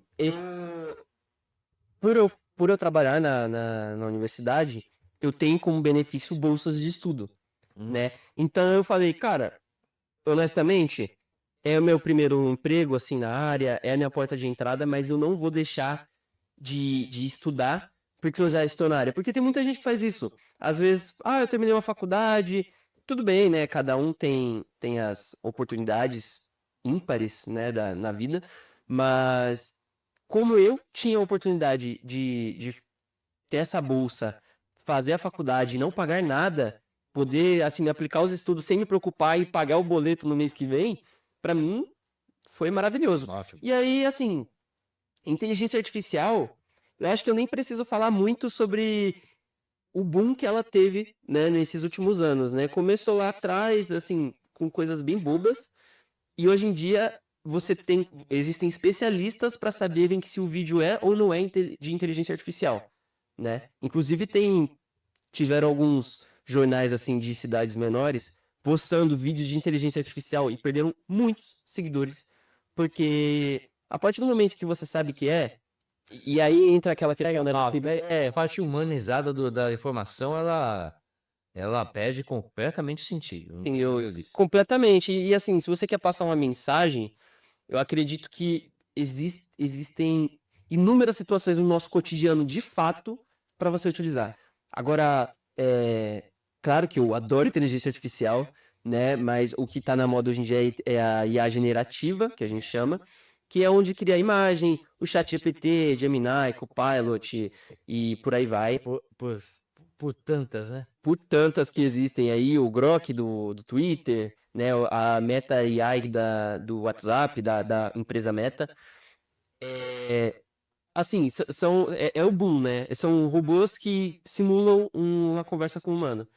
por eu trabalhar na universidade, eu tenho como benefício bolsas de estudo, né? Então eu falei, cara, honestamente, é o meu primeiro emprego, assim, na área, é a minha porta de entrada, mas eu não vou deixar de estudar porque eu já estou na área. Porque tem muita gente que faz isso. Às vezes, eu terminei uma faculdade, tudo bem, né? Cada um tem as oportunidades ímpares, né, na vida, mas como eu tinha a oportunidade de ter essa bolsa, fazer a faculdade e não pagar nada, poder, assim, aplicar os estudos sem me preocupar e pagar o boleto no mês que vem, pra mim foi maravilhoso. E aí, assim, inteligência artificial, eu acho que eu nem preciso falar muito sobre o boom que ela teve, né, nesses últimos anos, né? Começou lá atrás, assim, com coisas bem bobas, e hoje em dia existem especialistas para saberem que se o vídeo é ou não é de inteligência artificial, né? Inclusive tiveram alguns jornais, assim, de cidades menores, postando vídeos de inteligência artificial e perderam muitos seguidores, porque a partir do momento que você sabe que e aí entra aquela questão, né, A parte humanizada da informação, ela perde completamente sentido. Sim, completamente. E assim, se você quer passar uma mensagem, eu acredito que existem inúmeras situações no nosso cotidiano, de fato, para você utilizar. Agora, claro que eu adoro inteligência artificial, né? Mas o que está na moda hoje em dia é a IA generativa, que a gente chama, que é onde cria imagem, o ChatGPT, Gemini, Copilot e por aí vai. Por tantas, né? Por tantas que existem aí, o Grok do Twitter, né, a Meta AI do WhatsApp, da empresa Meta. É, assim, é o boom, né? São robôs que simulam uma conversa com um humano,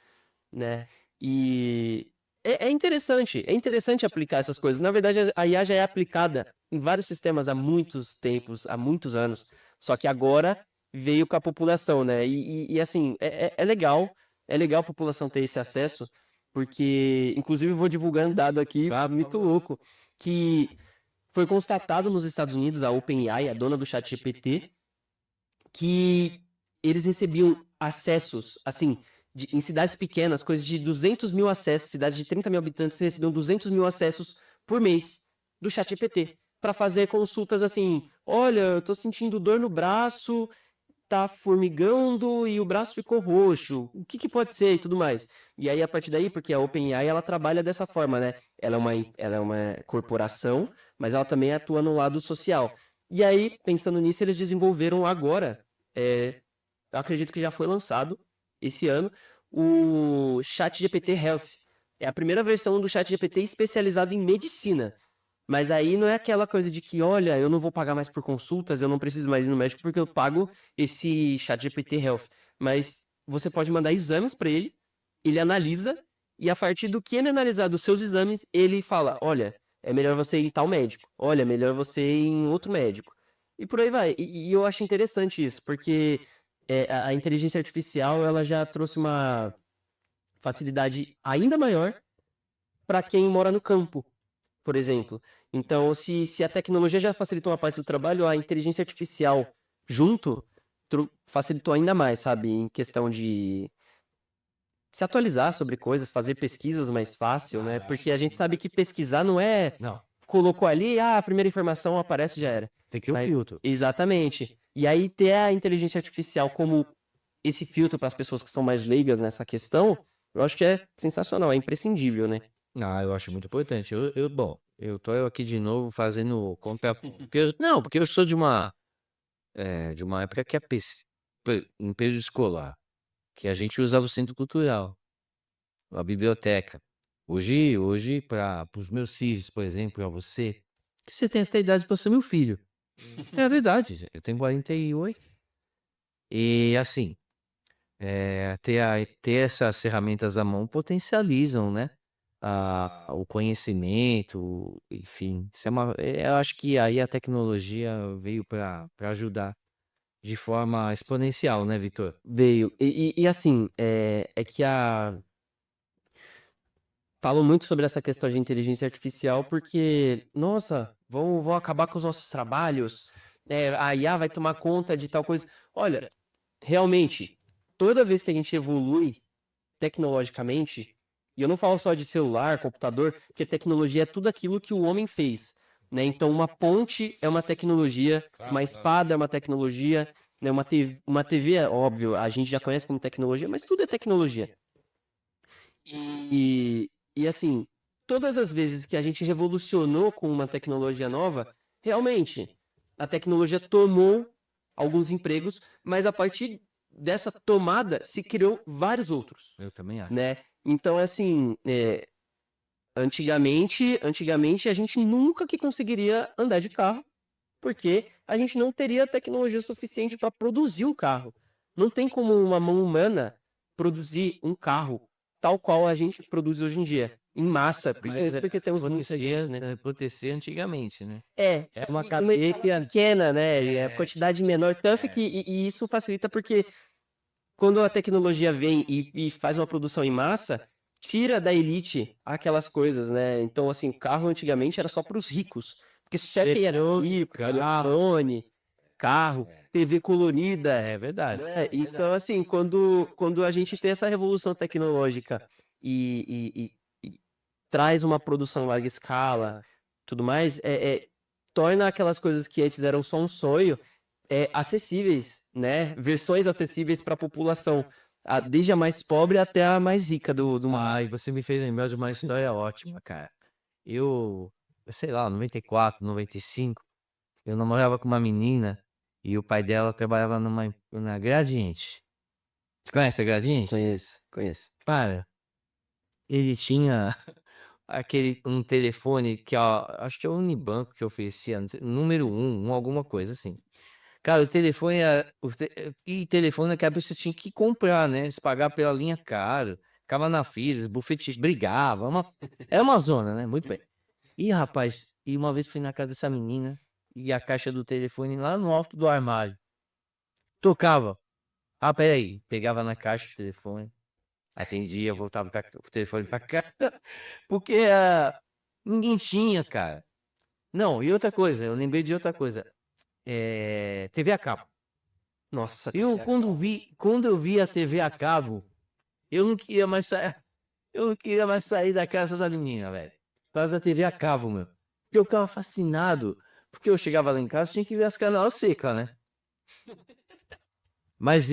né? E é interessante aplicar essas coisas. Na verdade, a IA já é aplicada em vários sistemas há muitos tempos, há muitos anos. Só que agora veio com a população, né? E assim, é legal a população ter esse acesso, porque, inclusive, eu vou divulgando um dado aqui, muito louco, que foi constatado nos Estados Unidos, a OpenAI, a dona do ChatGPT, que eles recebiam acessos, assim, em cidades pequenas, coisas de 200 mil acessos, cidades de 30 mil habitantes recebiam 200 mil acessos por mês do ChatGPT, para fazer consultas assim, olha, eu tô sentindo dor no braço, tá formigando e o braço ficou roxo, o que que pode ser e tudo mais. E aí, a partir daí, porque a OpenAI, ela trabalha dessa forma, né? Ela é uma corporação, mas ela também atua no lado social. E aí, pensando nisso, eles desenvolveram agora, eu acredito que já foi lançado esse ano, o ChatGPT Health. É a primeira versão do ChatGPT especializado em medicina. Mas aí não é aquela coisa de que, olha, eu não vou pagar mais por consultas, eu não preciso mais ir no médico porque eu pago esse ChatGPT Health. Mas você pode mandar exames para ele, ele analisa, e a partir do que ele analisar dos seus exames, ele fala, olha, é melhor você ir em tal médico, olha, é melhor você ir em outro médico. E por aí vai. E eu acho interessante isso, porque a inteligência artificial ela já trouxe uma facilidade ainda maior para quem mora no campo, por exemplo. Então, se a tecnologia já facilitou uma parte do trabalho, a inteligência artificial junto facilitou ainda mais, sabe? Em questão de se atualizar sobre coisas, fazer pesquisas mais fácil, né? Porque a gente sabe que pesquisar não é Não, colocou ali, a primeira informação aparece e já era. tem que ir o Mas, filtro. exatamente. E aí ter a inteligência artificial como esse filtro para as pessoas que são mais leigas nessa questão, eu acho que é sensacional, é imprescindível, né? Ah, eu acho muito importante. Bom, eu tô aqui de novo fazendo conta, porque não, porque eu sou de uma época que em período escolar, que a gente usava o centro cultural, a biblioteca. Hoje para os meus filhos, por exemplo, para você, que você tem essa idade para ser meu filho. É a verdade, eu tenho 48 e assim, ter essas ferramentas à mão potencializam, né, o conhecimento, enfim, isso eu acho que aí a tecnologia veio para ajudar de forma exponencial, né, Vitor? Veio. E assim, é que falam muito sobre essa questão de inteligência artificial porque, nossa, vão acabar com os nossos trabalhos, a IA vai tomar conta de tal coisa. Olha, realmente, toda vez que a gente evolui tecnologicamente, e eu não falo só de celular, computador, porque tecnologia é tudo aquilo que o homem fez, né? Então, uma ponte é uma tecnologia, uma espada é uma tecnologia, né? Uma TV, é óbvio, a gente já conhece como tecnologia, mas tudo é tecnologia. E assim, todas as vezes que a gente revolucionou com uma tecnologia nova, realmente, a tecnologia tomou alguns empregos, mas a partir dessa tomada se criou vários outros, Eu também acho. né? Então, assim, antigamente a gente nunca que conseguiria andar de carro, porque a gente não teria tecnologia suficiente para produzir um carro. Não tem como uma mão humana produzir um carro tal qual a gente produz hoje em dia, em massa, porque temos muita gente, né? Acontecer antigamente, né? É uma cadeia pequena, né? É a quantidade menor, tanto que e isso facilita porque quando a tecnologia vem e faz uma produção em massa, tira da elite aquelas coisas, né? Então, assim, carro antigamente era só para os ricos, porque chefe era rico, iPhone, carro, TV colorida, É verdade. né? Então, assim, quando a gente tem essa revolução tecnológica e traz uma produção em larga escala, tudo mais, torna aquelas coisas que antes eram só um sonho, acessíveis, né? Versões acessíveis para a população, desde a mais pobre até a mais rica do mundo. Ai, você me fez lembrar de uma história ótima, cara. Eu, sei lá, 94, 95, eu namorava com uma menina e o pai dela trabalhava na Gradiente. Você conhece a Gradiente? Conheço, conheço. Para, ele tinha um telefone que, ó, acho que é o Unibanco que oferecia, não sei, número um alguma coisa assim. Cara, o telefone era e telefone naquela época você tinha que comprar, né, se pagar pela linha caro, ficava na fila, os bufetes brigava, era uma zona, né, muito bem. E rapaz, e uma vez fui na casa dessa menina, e a caixa do telefone lá no alto do armário, tocava. "Ah, espera aí", pegava na caixa o telefone, atendia, voltava o telefone pra cá, porque, ninguém tinha, cara. Não, e outra coisa, eu lembrei de outra coisa, TV a cabo. Nossa, Quando eu vi a TV a cabo, eu não queria mais sair eu não queria mais sair da casa da menina, velho, por causa da TV a cabo, meu. Porque eu ficava fascinado, porque eu chegava lá em casa, tinha que ver as canal seca, né. Mas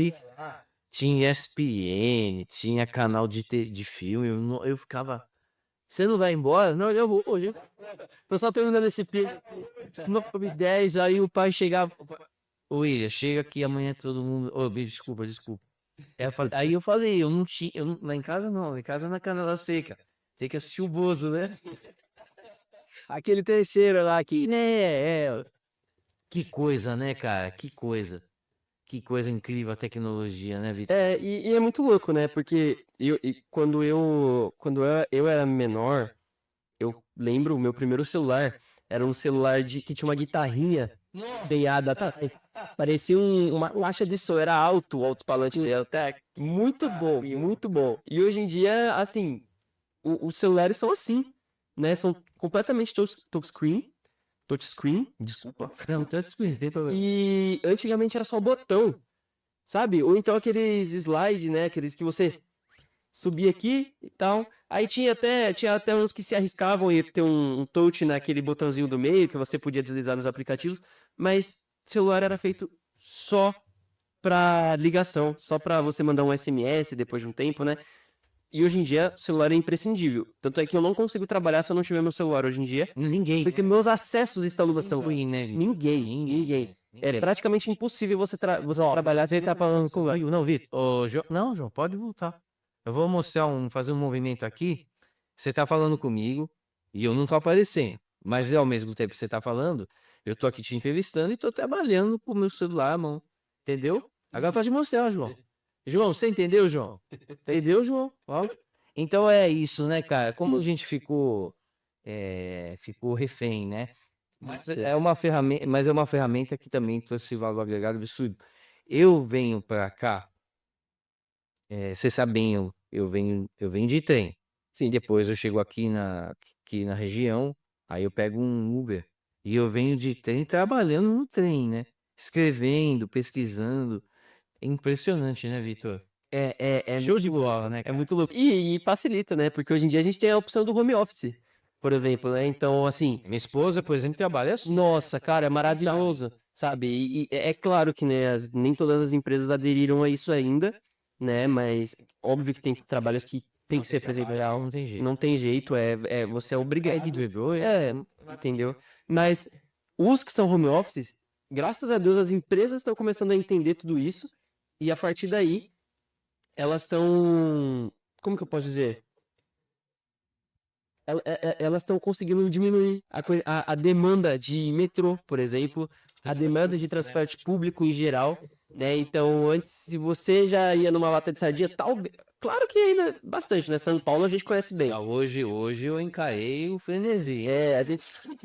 tinha ESPN, tinha canal de filme, eu ficava: "Você não vai embora?" "Não, eu vou hoje." O pessoal perguntando esse P 9 h 10, aí o pai chegava: "Ô William, chega aqui amanhã todo mundo" ô, desculpa, desculpa. Aí eu falei: "Eu não tinha eu não lá em casa não, lá em casa é na canela seca, tem que assistir o Bozo, né." Aquele terceiro lá que né, que coisa, né, cara, que coisa. Que coisa incrível a tecnologia, né, Vitor? e é muito louco, né? Porque quando eu era menor, eu lembro o meu primeiro celular era um celular que tinha uma guitarrinha veiada atrás. Parecia uma caixa de som, era alto, o alto-falante até muito bom, muito bom. E hoje em dia, assim, os celulares são assim, né? São completamente touchscreen, desculpa. Não, touchscreen, não tem problema. E antigamente era só botão, sabe? Ou então aqueles slide, né? Aqueles que você subia aqui e tal. Aí tinha até uns que se arriscavam e ter um touch naquele botãozinho do meio que você podia deslizar nos aplicativos, mas celular era feito só pra ligação, só pra você mandar um SMS depois de um tempo, né? E hoje em dia, o celular é imprescindível. Tanto é que eu não consigo trabalhar se eu não tiver meu celular hoje em dia, Ninguém. porque meus acessos estão no bastão. Ninguém, né? Ninguém. É praticamente impossível você trabalhar sem estar falando com o celular. Não, Vitor. Não, João, pode voltar. Eu vou fazer um movimento aqui. Você tá falando comigo e eu não tô aparecendo. Mas ao mesmo tempo que você tá falando, eu tô aqui te entrevistando e tô trabalhando com o meu celular à mão. Entendeu? Agora pode mostrar, João. João, você entendeu, João? Entendeu, João? Ó. Então é isso, né, cara? Como a gente ficou refém, né? Mas é uma ferramenta que também trouxe valor agregado absurdo. Eu venho para cá, você sabe bem, eu venho de trem. Sim, depois eu chego aqui na região, aí eu pego um Uber, e eu venho de trem trabalhando no trem, né, escrevendo, pesquisando. É impressionante, né, Vitor? É Show de bola, né, É cara? muito louco. E facilita, né? Porque hoje em dia a gente tem a opção do home office, por exemplo, né? Então, assim, Minha esposa, por exemplo, trabalha assim. nossa, cara, é maravilhoso, sabe? E é claro que, né, nem todas as empresas aderiram a isso ainda, né? Mas óbvio que tem trabalhos que tem que ser presencial, Não tem jeito. não tem jeito, você é obrigado. Doido, Entendeu? Mas os que são home offices, graças a Deus, as empresas estão começando a entender tudo isso, e a partir daí, elas estão, como que eu posso dizer? Elas estão conseguindo diminuir a demanda de metrô, por exemplo, a demanda de transporte público em geral, né? Então, antes, se você já ia numa lata de sardinha, claro que ainda bastante, né? São Paulo a gente conhece bem. Hoje eu encarei o frenesi. A gente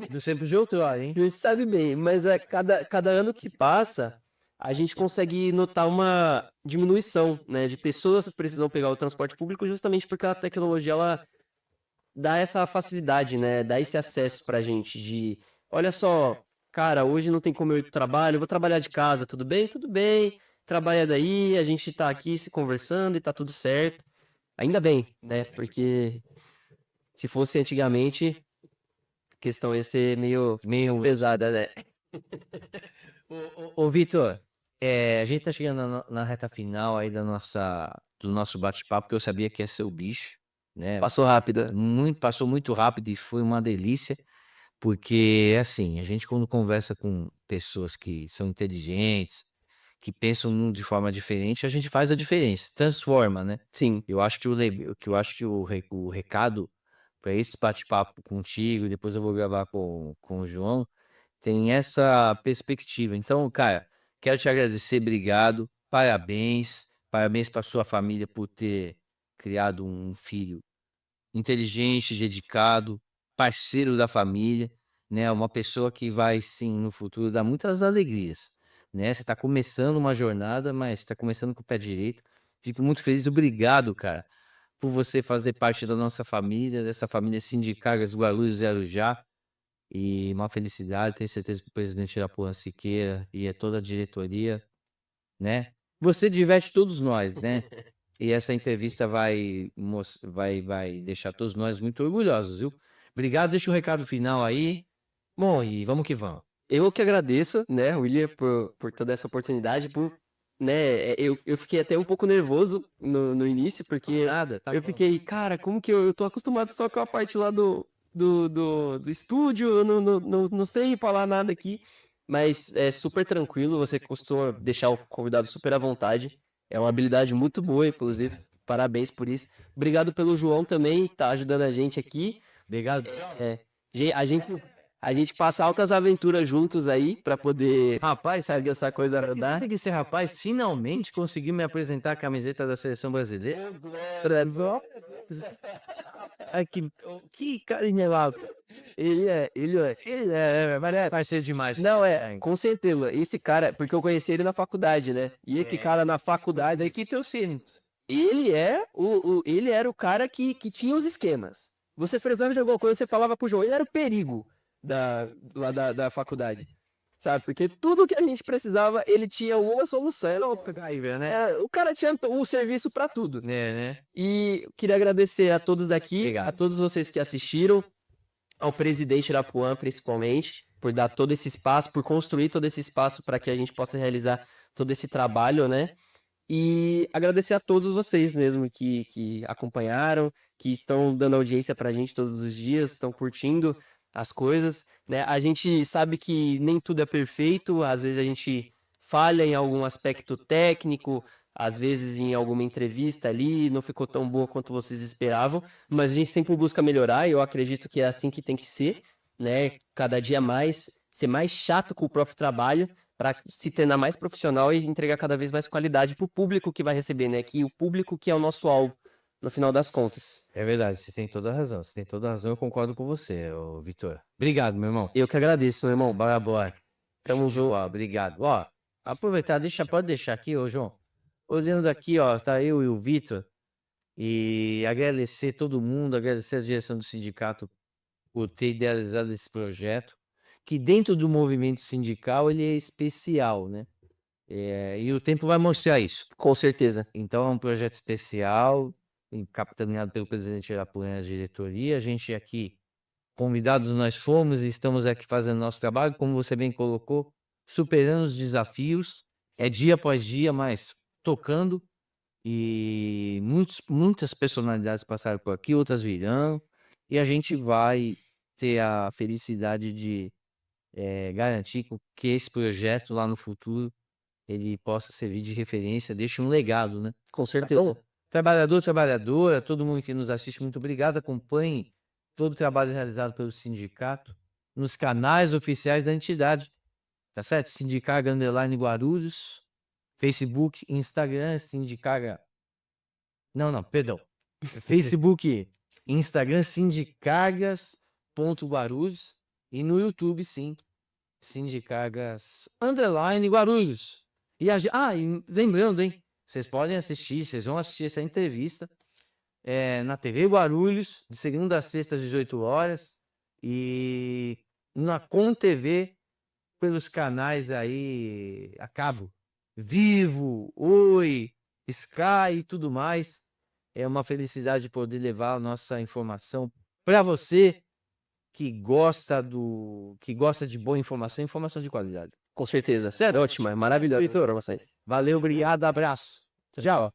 Do sempre de outrora, hein? sabe bem, mas cada ano que passa, a gente consegue notar uma diminuição, né, de pessoas que precisam pegar o transporte público justamente porque a tecnologia ela dá essa facilidade, né, dá esse acesso pra gente de, olha só, cara, hoje não tem como eu ir pro trabalho, eu vou trabalhar de casa, tudo bem? Tudo bem, trabalha daí, a gente tá aqui se conversando e tá tudo certo. Ainda bem, né, porque se fosse antigamente, a questão ia ser meio pesada, né. Ô, Vitor, a gente tá chegando na reta final aí do nosso bate-papo, que eu sabia que ia ser o bicho, né? Passou rápida. Passou muito rápido e foi uma delícia, porque assim, a gente quando conversa com pessoas que são inteligentes, que pensam de forma diferente, a gente faz a diferença, transforma, né? Sim, Eu acho que o recado para esse bate-papo contigo, depois eu vou gravar com o João, tem essa perspectiva. Então, cara, quero te agradecer, obrigado, parabéns, parabéns para sua família por ter criado um filho inteligente, dedicado, parceiro da família, né? Uma pessoa que vai, sim, no futuro dar muitas alegrias, né? Você está começando uma jornada, mas está começando com o pé direito. Fico muito feliz, obrigado, cara, por você fazer parte da nossa família, dessa família Sindicatas Guarulhos e Arujá. E uma felicidade, tenho certeza que o presidente Irapuã Siqueira e toda a diretoria, né? Você diverte todos nós, né? E essa entrevista vai deixar todos nós muito orgulhosos, viu? Obrigado, deixa o recado final aí. Bom, e vamos que vamos. eu que agradeço, né, William, por toda essa oportunidade, por, né, eu fiquei até um pouco nervoso no início, porque Nada, tá? eu fiquei, cara, como que eu tô acostumado só com a parte lá do estúdio, eu não sei falar nada aqui, mas é super tranquilo, você costuma deixar o convidado super à vontade, é uma habilidade muito boa, inclusive, parabéns por isso. Obrigado pelo João também, tá ajudando a gente aqui. Obrigado. É, a gente, a gente passa altas aventuras juntos aí pra poder. Rapaz, sabe essa coisa rodar? Que esse rapaz finalmente conseguiu me apresentar a camiseta da seleção brasileira. Ai, que carinha lá. Mas é parceiro demais. Não, com certeza. Esse cara, porque eu conheci ele na faculdade, né? E esse cara na faculdade aí que teu cinto. Ele era o cara que tinha os esquemas. Vocês precisavam de alguma coisa, você falava pro João, ele era o perigo lá da faculdade. Sabe? Porque tudo que a gente precisava, ele tinha uma solução. Era Né? o cara tinha o serviço pra tudo. É, né? E queria agradecer a todos aqui, Obrigado. a todos vocês que assistiram, ao presidente Irapuã, principalmente, por dar todo esse espaço, por construir todo esse espaço para que a gente possa realizar todo esse trabalho, né? E agradecer a todos vocês mesmo que acompanharam, que estão dando audiência para a gente todos os dias, estão curtindo as coisas, né? A gente sabe que nem tudo é perfeito, às vezes a gente falha em algum aspecto técnico, às vezes em alguma entrevista ali não ficou tão boa quanto vocês esperavam, mas a gente sempre busca melhorar e eu acredito que é assim que tem que ser, né? Cada dia mais, ser mais chato com o próprio trabalho para se tornar mais profissional e entregar cada vez mais qualidade para o público que vai receber, né? Que o público que é o nosso alvo, no final das contas. É verdade, você tem toda a razão. Você tem toda a razão, eu concordo com você, ô Vitor. Obrigado, meu irmão. Eu que agradeço, meu irmão. Bora, bora. Tamo junto. Ó, obrigado. Ó, aproveitar, pode deixar aqui, ô João. Olhando aqui, ó, tá eu e o Vitor. E agradecer todo mundo, agradecer a direção do sindicato por ter idealizado esse projeto, que dentro do movimento sindical ele é especial, né? E o tempo vai mostrar isso. Com certeza. Então é um projeto especial, capitaneado pelo presidente Irapuã e a diretoria. A gente aqui, convidados nós fomos e estamos aqui fazendo nosso trabalho, como você bem colocou, superando os desafios, é dia após dia, mas tocando. E muitas personalidades passaram por aqui, outras virão, e a gente vai ter a felicidade de garantir que esse projeto lá no futuro ele possa servir de referência, deixe um legado, né? Com Tá bom? certeza. Trabalhador, trabalhadora, todo mundo que nos assiste, muito obrigado. Acompanhe todo o trabalho realizado pelo sindicato nos canais oficiais da entidade, tá certo? Sindicaga Underline Guarulhos, Facebook, Instagram, Sindicaga. Não, perdão. Facebook, Instagram, Sindicagas.guarulhos e no YouTube, sim, Sindicagas Underline Guarulhos. E lembrando, hein, vocês podem assistir, vocês vão assistir essa entrevista, na TV Guarulhos, de segunda a sexta às 18 horas, e na Com TV, pelos canais aí a cabo, Vivo, Oi, Sky e tudo mais. É uma felicidade poder levar a nossa informação para você que gosta de boa informação, informação de qualidade. Com certeza. Você é ótima, é maravilhoso. Vitor, vamos sair. Valeu, obrigado, abraço. Tchau.